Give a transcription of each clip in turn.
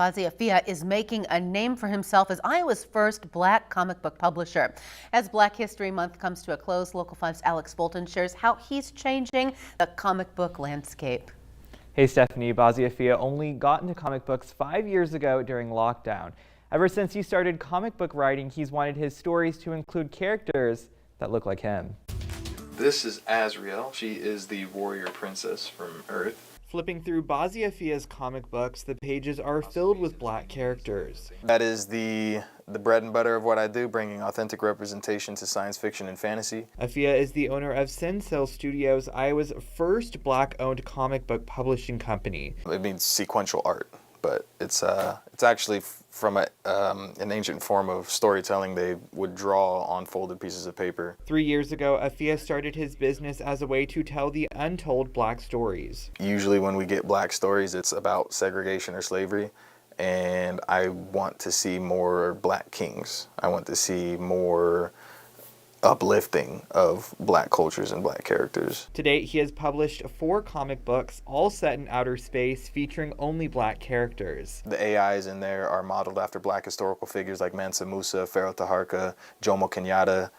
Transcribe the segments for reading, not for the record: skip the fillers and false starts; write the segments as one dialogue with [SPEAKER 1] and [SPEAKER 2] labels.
[SPEAKER 1] Basi Affia is making a name for himself as Iowa's first Black comic book publisher. As Black History Month comes to a close, Local 5's Alex Bolton shares how he's changing the comic book landscape.
[SPEAKER 2] Hey Stephanie, Basi Affia only got into comic books 5 years ago during lockdown. Ever since he started comic book writing, he's wanted his stories to include characters that look like him.
[SPEAKER 3] This is Azrael. She is the warrior princess from Earth.
[SPEAKER 2] Flipping through Basi Affia's comic books, the pages are filled with Black characters.
[SPEAKER 3] That is the bread and butter of what I do, bringing authentic representation to science fiction and fantasy.
[SPEAKER 2] Affia is the owner of Sensi'il Studios, Iowa's first Black-owned comic book publishing company.
[SPEAKER 3] It means sequential art, but it's actually from an ancient form of storytelling. They would draw on folded pieces of paper.
[SPEAKER 2] 3 years ago, Affia started his business as a way to tell the untold Black stories.
[SPEAKER 3] Usually when we get Black stories, it's about segregation or slavery, and I want to see more Black kings. I want to see more uplifting of Black cultures and Black characters.
[SPEAKER 2] To date, he has published 4 comic books, all set in outer space, featuring only Black characters.
[SPEAKER 3] The AIs in there are modeled after Black historical figures like Mansa Musa, Pharaoh Taharka, Jomo Kenyatta,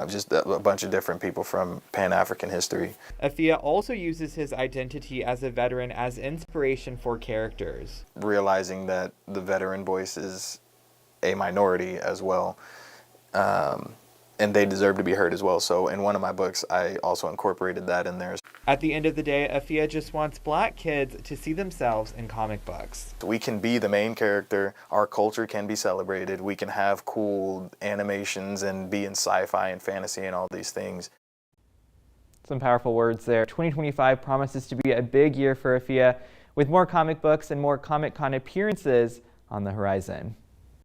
[SPEAKER 3] just a bunch of different people from Pan-African history.
[SPEAKER 2] Affia also uses his identity as a veteran as inspiration for characters.
[SPEAKER 3] Realizing that the veteran voice is a minority as well. And they deserve to be heard as well. So in one of my books, I also incorporated that in there.
[SPEAKER 2] At the end of the day, Affia just wants Black kids to see themselves in comic books.
[SPEAKER 3] We can be the main character. Our culture can be celebrated. We can have cool animations and be in sci-fi and fantasy and all these things.
[SPEAKER 2] Some powerful words there. 2025 promises to be a big year for Affia, with more comic books and more Comic-Con appearances on the horizon.